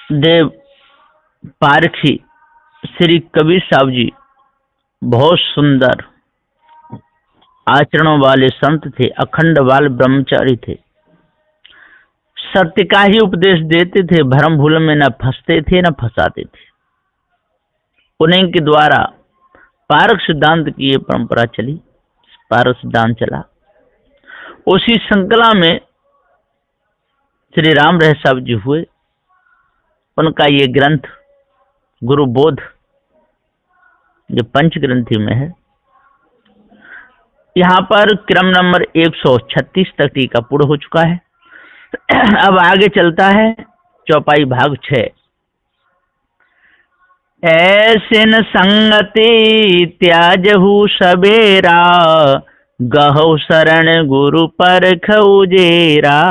देव पारखी श्री कबीर साहब जी बहुत सुंदर आचरणों वाले संत थे, अखंड बाल ब्रह्मचारी थे, सत्य का ही उपदेश देते थे, भ्रम भूल में न फंसते थे न फंसाते थे। उन्हीं के द्वारा पारक सिद्धांत की ये परंपरा चली, पारक सिद्धांत चला। उसी श्रृंखला में श्री राम रहे साहब जी हुए। उनका ये ग्रंथ गुरु बोध जो पंच ग्रंथी में है, यहाँ पर क्रम नंबर 136 तक टीका पूर्ण हो चुका है। अब आगे चलता है चौपाई भाग 6। ऐसिन संगति त्याजहु सबेरा, गहु शरण गुरु परख उजेरा।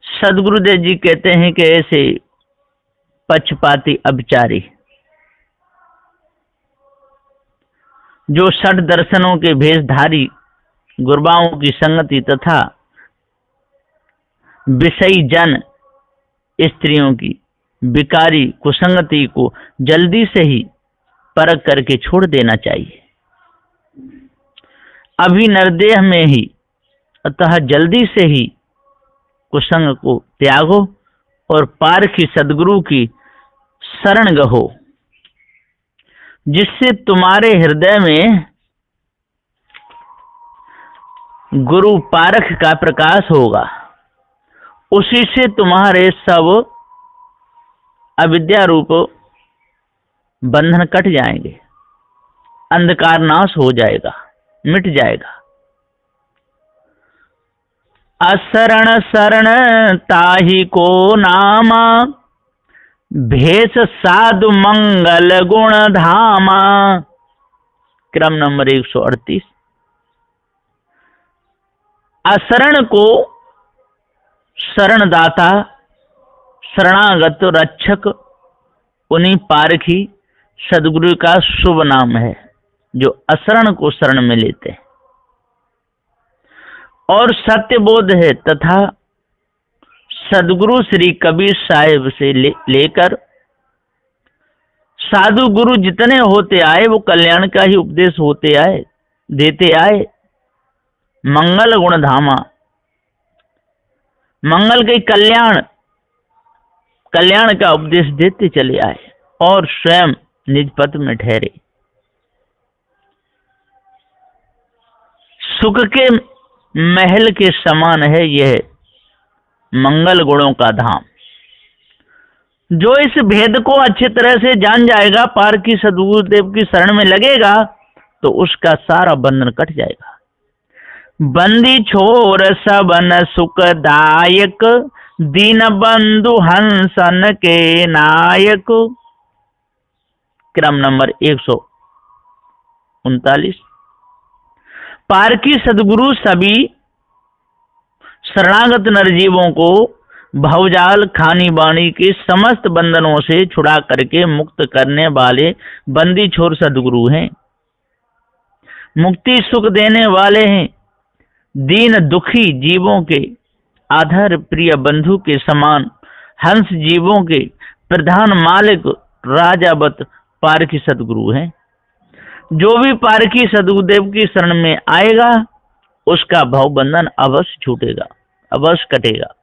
सदगुरुदेव जी कहते हैं कि ऐसे पक्षपाती अभिचारी जो षट दर्शनों के भेषधारी गुरबाओं की संगति तथा विषयी जन स्त्रियों की विकारी कुसंगति को जल्दी से ही परख करके छोड़ देना चाहिए। अभी नरदेह में ही, अतः जल्दी से ही कुसंग को त्यागो और पारखी सदगुरु की शरण गहो, जिससे तुम्हारे हृदय में गुरु पारख का प्रकाश होगा। उसी से तुम्हारे सब अविद्या रूप बंधन कट जाएंगे, अंधकार नाश हो जाएगा, मिट जाएगा। असरण शरण ताहि को नामा, भेष साधु मंगल गुण धामा। क्रम नंबर 138। असरण को शरणदाता, शरणागत रक्षक, उन्हीं पारखी सदगुरु का शुभ नाम है जो असरण को शरण में लेते हैं। और सत्य बोध है तथा सदगुरु श्री कबीर साहिब से लेकर साधु गुरु जितने होते आए वो कल्याण का ही उपदेश होते आए, देते आए। मंगल गुण धामा, मंगल के कल्याण का उपदेश देते चले आए और स्वयं निज पद में ठहरे। सुख के महल के समान है यह मंगल गुणों का धाम। जो इस भेद को अच्छी तरह से जान जाएगा, पारखी सदगुरुदेव की शरण में लगेगा, तो उसका सारा बंधन कट जाएगा। बंदी छोर सबन सुखदायक, दीन बंधु हंसन के नायक। क्रम नंबर 139। पारखी सदगुरु सभी शरणागत नरजीवों को भवजाल खानी बाणी के समस्त बंधनों से छुड़ा करके मुक्त करने वाले बंदी छोर सदगुरु हैं। मुक्ति सुख देने वाले हैं। दीन दुखी जीवों के आधार प्रिय बंधु के समान, हंस जीवों के प्रधान मालिक राजावत पारखी सदगुरु हैं। जो भी पारखी सदगुरुदेव की शरण में आएगा उसका भवबंधन अवश्य छूटेगा, अवश्य कटेगा।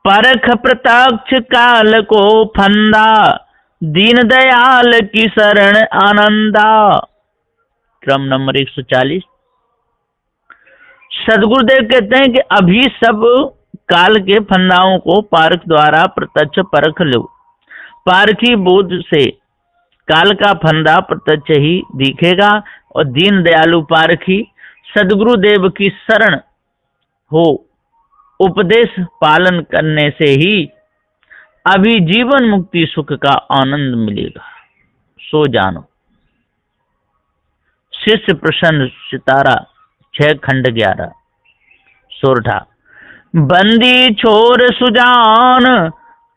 परख प्रत्यक्ष काल को फंदा, दीन दयाल की शरण आनंदा। क्रम नंबर 140। सदगुरुदेव कहते हैं कि अभी सब काल के फंदाओं को पारख द्वारा प्रत्यक्ष परख लो। पारखी बोध से काल का फंदा प्रत्यक्ष ही दिखेगा और दीन दयालु पारखी सदगुरुदेव की शरण हो, उपदेश पालन करने से ही अभी जीवन मुक्ति सुख का आनंद मिलेगा। सो जानो। शिष्य प्रसन्न सितारा 6 खंड 11। सोरठा। बंदी छोर सुजान,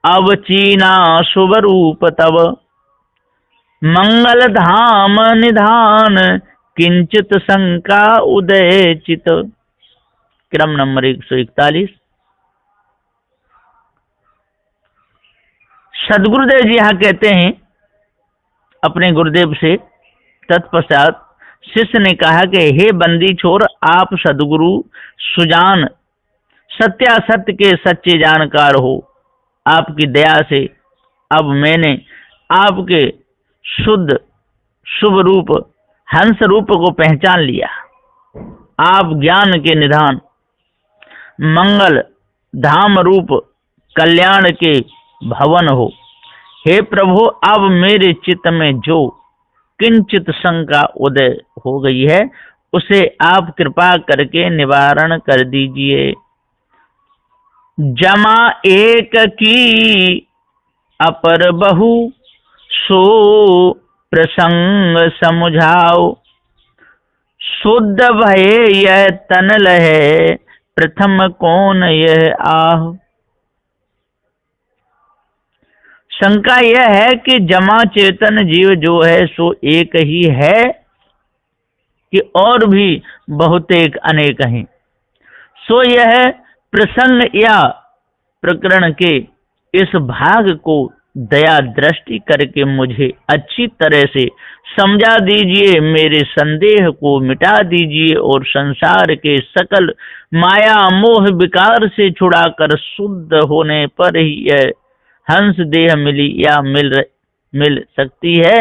अवचीना शुभ रूप तब, मंगल धाम निधान, किंचित शंका उदय चित। क्रम नंबर 141। सदगुरुदेव जी यहाँ कहते हैं अपने गुरुदेव से, तत्पश्चात शिष्य ने कहा कि हे बंदी छोर, आप सदगुरु सुजान सत्यासत्य के सच्चे जानकार हो। आपकी दया से अब मैंने आपके शुद्ध शुभ रूप हंस रूप को पहचान लिया। आप ज्ञान के निधान, मंगल धाम रूप कल्याण के भवन हो। हे प्रभु, अब मेरे चित्त में जो किंचित शंका उदय हो गई है उसे आप कृपा करके निवारण कर दीजिए। जमा एक की अपर बहु, सो प्रसंग समुझाओ। शुद्ध भय यह तन लहे, प्रथम कौन यह आह। शंका यह है कि जमा चेतन जीव जो है सो एक ही है कि और भी बहुतेक अनेक हैं। सो यह प्रसंग या प्रकरण के इस भाग को दया दृष्टि करके मुझे अच्छी तरह से समझा दीजिए, मेरे संदेह को मिटा दीजिए और संसार के सकल माया मोह विकार से छुड़ाकर शुद्ध होने पर ही यह हंस देह मिली या मिल सकती है,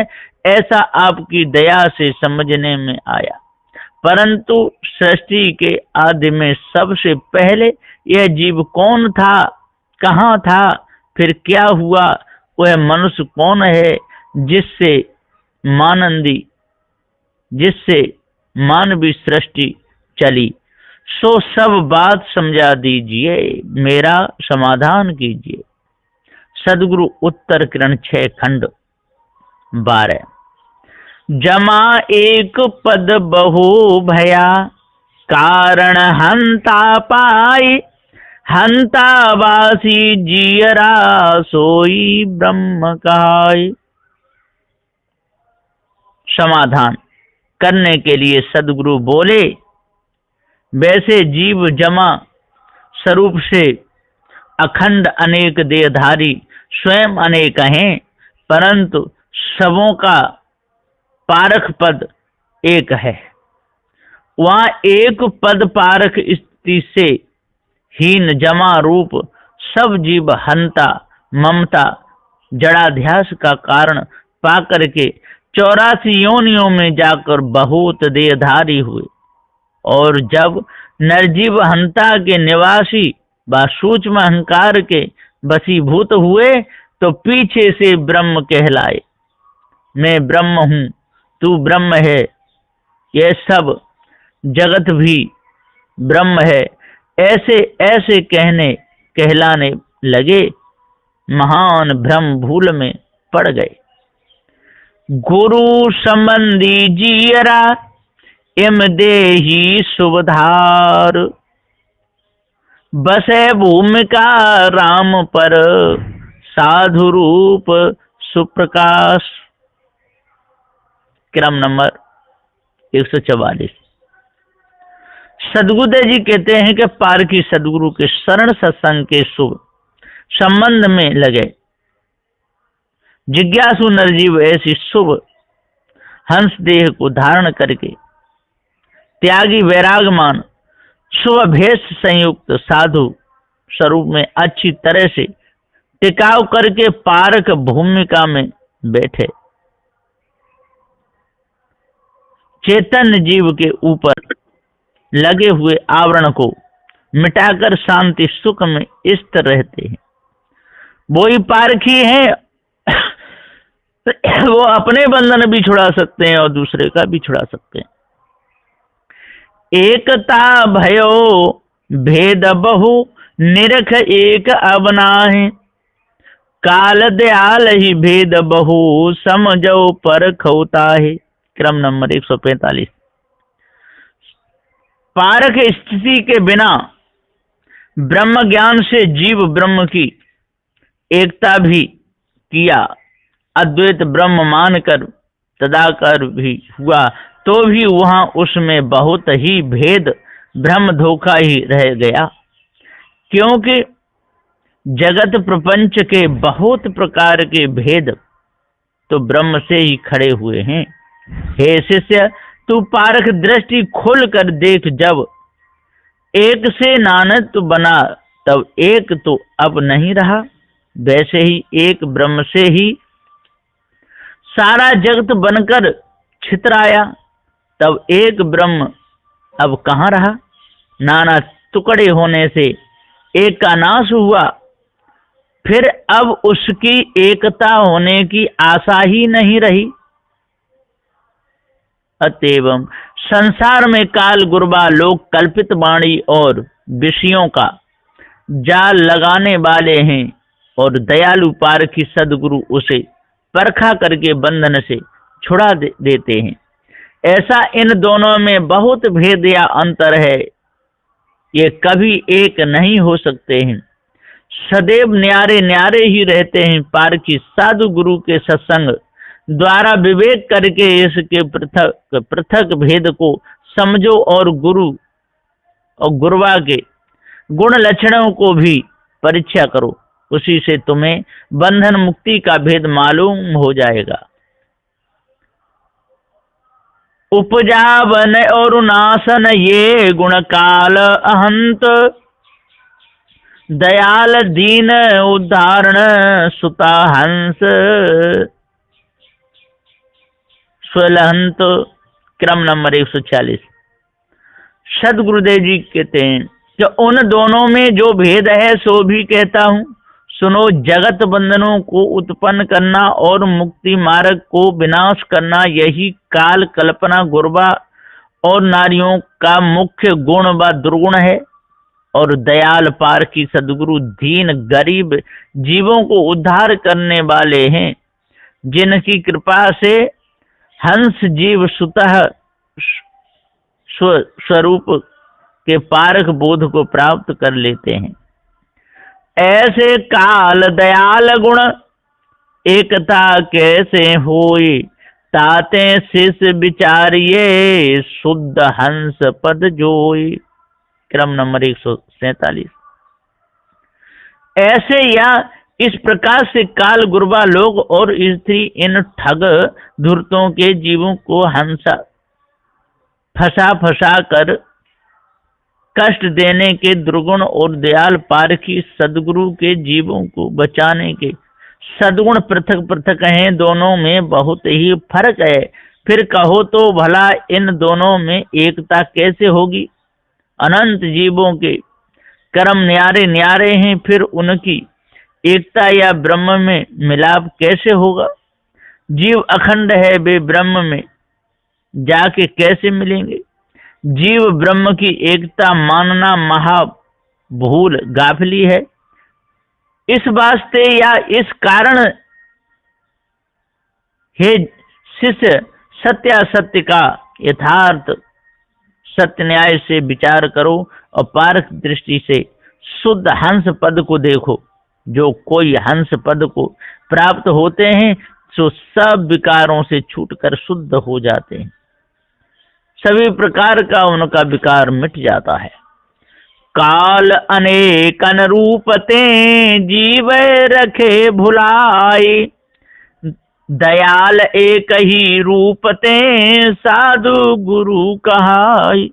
ऐसा आपकी दया से समझने में आया। परंतु सृष्टि के आदि में सबसे पहले यह जीव कौन था, कहाँ था, फिर क्या हुआ, वह मनुष्य कौन है जिससे मानवी सृष्टि चली। सो सब बात समझा दीजिए, मेरा समाधान कीजिए। सदगुरु उत्तर किरण 6 खंड 12। जमा एक पद बहु भया, कारण हंता पाई। हंता वासी जियरा, सोई ब्रह्म कहाय। समाधान करने के लिए सदगुरु बोले, वैसे जीव जमा स्वरूप से अखंड अनेक देहधारी स्वयं अनेक हैं, परंतु सबों का पारख पद एक है। वहाँ एक पद पारख स्थिति से हीन जमा रूप सब जीव हंता ममता जड़ाध्यास का कारण पाकर के 84 योनियों में जाकर बहुत देहधारी हुए, और जब निर्जीव हंता के निवासी व सूक्ष्म अहंकार के वशीभूत हुए तो पीछे से ब्रह्म कहलाए। मैं ब्रह्म हूँ, तू ब्रह्म है, यह सब जगत भी ब्रह्म है, ऐसे ऐसे कहलाने लगे, महान भ्रम भूल में पड़ गए। गुरु संबंधी जियरा, इम देही सुबधार। बसे भूमिका राम पर, साधु रूप सुप्रकाश। क्रम नंबर 144। सदगुरुदेव जी कहते हैं कि पारखी सदगुरु के शरण सत्संग के शुभ संबंध में लगे जिज्ञासु नरजीव ऐसी शुभ हंस देह को धारण करके त्यागी वैरागमान शुभ भेष संयुक्त साधु स्वरूप में अच्छी तरह से टिकाव करके पारक भूमिका में बैठे। चैतन्य जीव के ऊपर लगे हुए आवरण को मिटाकर शांति सुख में स्थिर रहते हैं। वो ही पारखी हैं। वो अपने बंधन भी छुड़ा सकते हैं और दूसरे का भी छुड़ा सकते हैं। एकता भयो भेद बहु, निरख एक अबनाहि। काल दयाल ही भेद बहु, समझो पर खौताहि। क्रम नंबर 145। पारख स्थिति के बिना ब्रह्म ज्ञान से जीव ब्रह्म की एकता भी किया, अद्वैत ब्रह्म मानकर तदाकार भी हुआ, तो भी वहां उसमें बहुत ही भेद भ्रम धोखा ही रह गया। क्योंकि जगत प्रपंच के बहुत प्रकार के भेद तो ब्रह्म से ही खड़े हुए हैं। हे शिष्य, तू पारख दृष्टि खोल कर देख, जब एक से नानत्व बना तब एक तो अब नहीं रहा, वैसे ही एक ब्रह्म से ही सारा जगत बनकर छितराया, तब एक ब्रह्म अब कहाँ रहा। नाना टुकड़े होने से एक का नाश हुआ, फिर अब उसकी एकता होने की आशा ही नहीं रही। अतएव संसार में काल गुरबा लोग कल्पित वाणी और विषयों का जाल लगाने वाले हैं, और दयालु पारखी सदगुरु उसे परखा करके बंधन से छुड़ा देते हैं। ऐसा इन दोनों में बहुत भेद या अंतर है, ये कभी एक नहीं हो सकते हैं। सदैव न्यारे न्यारे ही रहते हैं। पारखी साधु गुरु के सत्संग द्वारा विवेक करके इसके पृथक पृथक भेद को समझो, और गुरु और गुरवा के गुण लक्षणों को भी परीक्षा करो। उसी से तुम्हें बंधन मुक्ति का भेद मालूम हो जाएगा। उपजा बन और नाशन ये गुण काल अहंत, दयाल दीन उदाहरण सुता हंस स्वलहंत। क्रम नंबर 146। सदगुरुदेव जी कहते हैं कि उन दोनों में जो भेद है सो भी कहता हूँ। सुनो, जगत बंधनों को उत्पन्न करना और मुक्ति मार्ग को विनाश करना, यही काल कल्पना गुरबा और नारियों का मुख्य गुण व दुर्गुण है। और दयाल पारखी सदगुरु दीन गरीब जीवों को उद्धार करने वाले हैं, जिनकी कृपा से हंस जीव सुतः स्वरूप के पारक बोध को प्राप्त कर लेते हैं। ऐसे काल दयाल गुण एकता कैसे होई, ताते शिष विचारिये शुद्ध हंस पद जोई। क्रम नंबर 147। ऐसे या इस प्रकार से काल गुरबा लोग और स्त्री इन ठग धूर्तों के जीवों को हंसा फंसा कर कष्ट देने के दुर्गुण, और दयाल पारखी सदगुरु के जीवों को बचाने के सदगुण पृथक पृथक हैं। दोनों में बहुत ही फर्क है। फिर कहो तो भला इन दोनों में एकता कैसे होगी। अनंत जीवों के कर्म न्यारे न्यारे हैं, फिर उनकी एकता या ब्रह्म में मिलाप कैसे होगा। जीव अखंड है, वे ब्रह्म में जाके कैसे मिलेंगे। जीव ब्रह्म की एकता मानना महा भूल गाफिली है। इस वास्ते या इस कारण हे शिष्य, सत्यासत्य का यथार्थ सत्य न्याय से विचार करो और पारख दृष्टि से शुद्ध हंस पद को देखो। जो कोई हंस पद को प्राप्त होते हैं तो सब विकारों से छूटकर शुद्ध हो जाते हैं। सभी प्रकार का उनका विकार मिट जाता है। काल अनेक अनुरूपते जीव रखे भुलाई, दयाल एक ही रूपते साधु गुरु कहाई।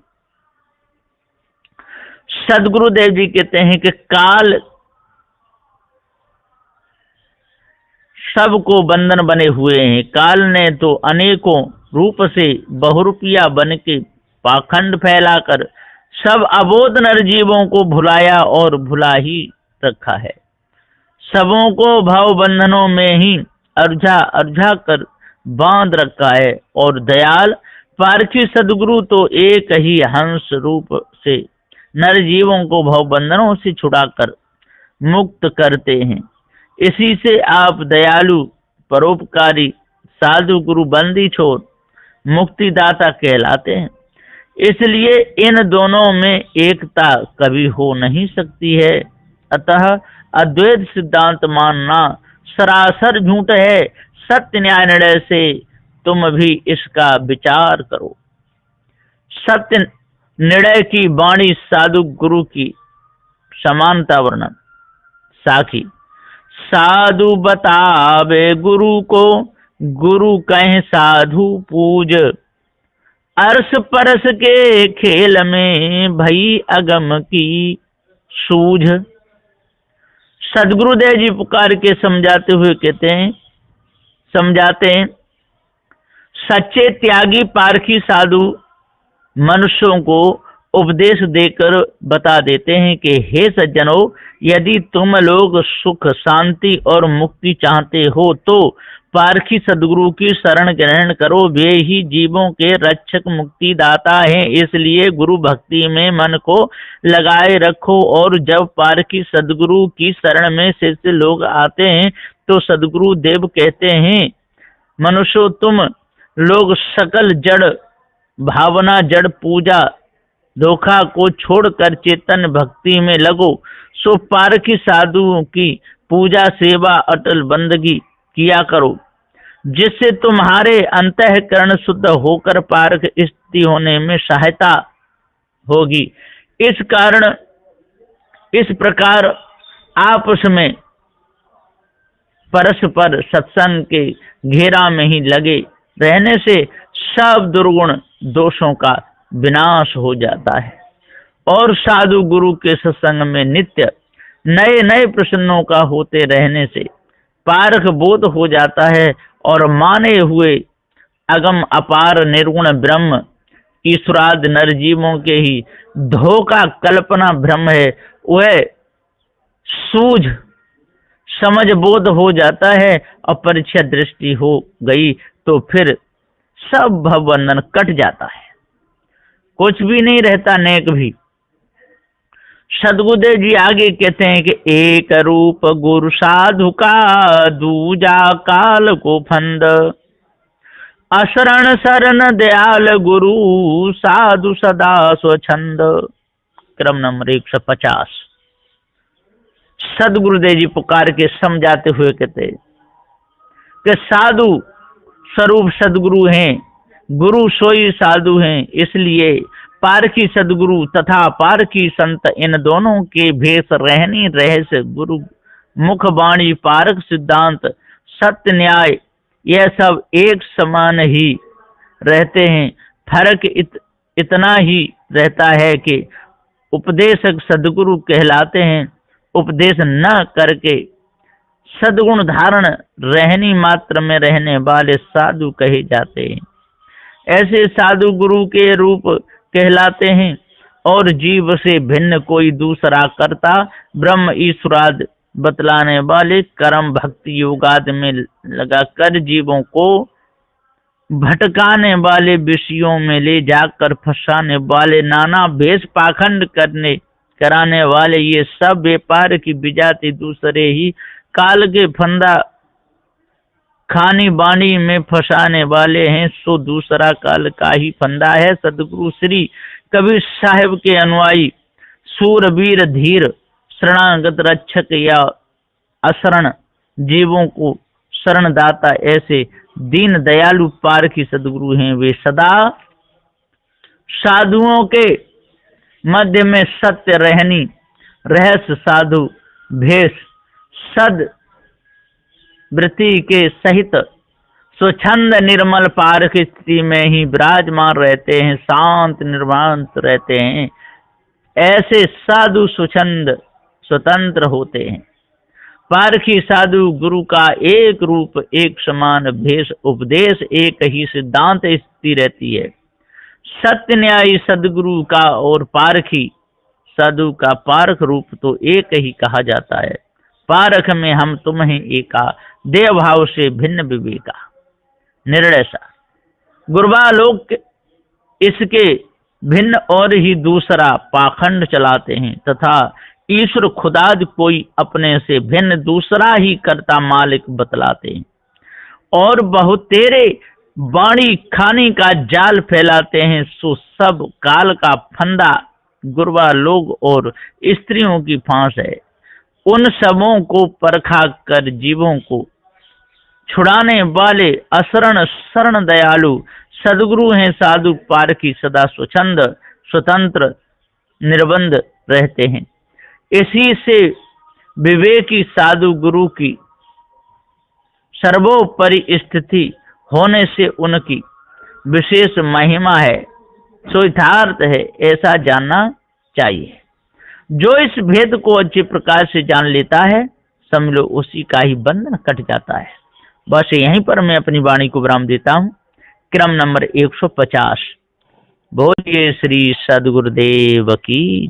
सदगुरुदेव जी कहते हैं कि काल सबको बंधन बने हुए हैं। काल ने तो अनेकों रूप से बहुरूपिया बन के पाखंड फैलाकर सब अबोध नरजीवों को भुलाया और भुला ही रखा है। सबों को भाव बंधनों में ही अर्झा कर बांध रखा है। और दयाल पारखी सदगुरु तो एक ही हंस रूप से नरजीवों को भाव बंधनों से छुड़ाकर मुक्त करते हैं। इसी से आप दयालु परोपकारी साधु गुरु बंदी छोड़ मुक्तिदाता कहलाते हैं। इसलिए इन दोनों में एकता कभी हो नहीं सकती है। अतः अद्वैत सिद्धांत मानना सरासर झूठ है। सत्य न्याय निर्णय से तुम भी इसका विचार करो। सत्य निर्णय की वाणी साधु गुरु की समानता वर्णन। साखी। साधु बतावे गुरु को, गुरु कहे साधु पूज। अरस परस के खेल में भई अगम की सूझ। सदगुरुदेव जी पुकार के समझाते हुए समझाते हैं, सच्चे त्यागी पारखी साधु मनुष्यों को उपदेश देकर बता देते हैं कि हे सज्जनों, यदि तुम लोग सुख, शांति और मुक्ति चाहते हो तो पारखी सदगुरु की शरण ग्रहण करो। वे ही जीवों के रक्षक, मुक्ति दाता हैं। इसलिए गुरु भक्ति में मन को लगाए रखो। और जब पारखी सदगुरु की शरण में शिष्य लोग आते हैं तो सदगुरु देव कहते हैं, मनुष्यों, तुम लोग सकल जड़ भावना, जड़ पूजा धोखा को छोड़कर चेतन भक्ति में लगो। सो पारखी साधुओं की पूजा, सेवा, अटल बंदगी किया करो, जिससे तुम्हारे अंतःकरण शुद्ध होकर पारख स्थिति होने में सहायता होगी। इस प्रकार आपस में परस्पर सत्संग के घेरा में ही लगे रहने से सब दुर्गुण दोषों का विनाश हो जाता है और साधु गुरु के सत्संग में नित्य नए नए प्रश्नों का होते रहने से पारख बोध हो जाता है और माने हुए अगम अपार निर्गुण ब्रह्म ईश्वराद नरजीवों के ही धोखा कल्पना भ्रम है, वह सूझ समझ बोध हो जाता है और परीक्षा दृष्टि हो गई तो फिर सब भवबंधन कट जाता है, कुछ भी नहीं रहता, नेक भी। सदगुरुदेव जी आगे कहते हैं कि एक रूप गुरु साधु का, दूजा काल को फंद। अशरण शरण दयाल गुरु, साधु सदा स्वच्छंद। क्रम नंबर 150। सदगुरुदेव जी पुकार के समझाते हुए कहते कि साधु स्वरूप सदगुरु हैं, गुरु सोई साधु हैं। इसलिए पारखी सदगुरु तथा पारखी संत, इन दोनों के भेष, रहनी, रहस्य, गुरु मुख वाणी, पारक सिद्धांत, सत्य न्याय, यह सब एक समान ही रहते हैं। फर्क इतना ही रहता है कि उपदेशक सदगुरु कहलाते हैं, उपदेश न करके सद्गुण धारण रहनी मात्र में रहने वाले साधु कहे जाते हैं। ऐसे साधु गुरु के रूप कहलाते हैं और जीव से भिन्न कोई दूसरा कर्ता ब्रह्म ईश्वराद बतलाने वाले कर्म भक्ति योगाद में लगाकर जीवों को भटकाने वाले, विषयों में ले जाकर फंसाने वाले, नाना भेष पाखंड कराने वाले, ये सब व्यापार की विजाति दूसरे ही काल के फंदा खानी बाणी में फंसाने वाले हैं। सो दूसरा काल का ही फंदा है। सदगुरु श्री कबीर साहिब के अनुयायी सूरवीर धीर शरणागत रक्षक या अशरण जीवों को शरणदाता ऐसे दीन दयालु पारखी सदगुरु हैं। वे सदा साधुओं के मध्य में सत्य रहनी, रहस्य, साधु भेष, सद वृत्ति के सहित स्वच्छंद निर्मल पारख स्थिति में ही विराजमान रहते हैं, शांत निर्वांत रहते हैं। ऐसे साधु स्वच्छंद स्वतंत्र होते हैं। पारखी साधु गुरु का एक रूप, एक समान भेष, उपदेश, एक ही सिद्धांत स्थिति रहती है। सत्य न्यायी सदगुरु का और पारखी साधु का पारख रूप तो एक ही कहा जाता है। पारख में हम तुम्हें एका, देव भाव से भिन्न विवेका, निर्णय सा। गुरबा लोग इसके भिन्न और ही दूसरा पाखंड चलाते हैं तथा ईश्वर खुदाद कोई अपने से भिन्न दूसरा ही कर्ता मालिक बतलाते हैं और बहुतेरे बाणी खानी का जाल फैलाते हैं। सो सब काल का फंदा गुरबा लोग और स्त्रियों की फांस है। उन सबों को परखा कर जीवों को छुड़ाने वाले अशरण शरण दयालु सदगुरु हैं साधु पारखी, सदा स्वच्छंद स्वतंत्र निर्बंध रहते हैं। इसी से विवेकी साधु गुरु की सर्वोपरि स्थिति होने से उनकी विशेष महिमा है, सो यथार्थ है, ऐसा जानना चाहिए। जो इस भेद को अच्छे प्रकार से जान लेता है, समझ लो उसी का ही बंधन कट जाता है। बस यहीं पर मैं अपनी वाणी को विराम देता हूँ। क्रम नंबर 150। बोलिए श्री सद्गुरुदेव की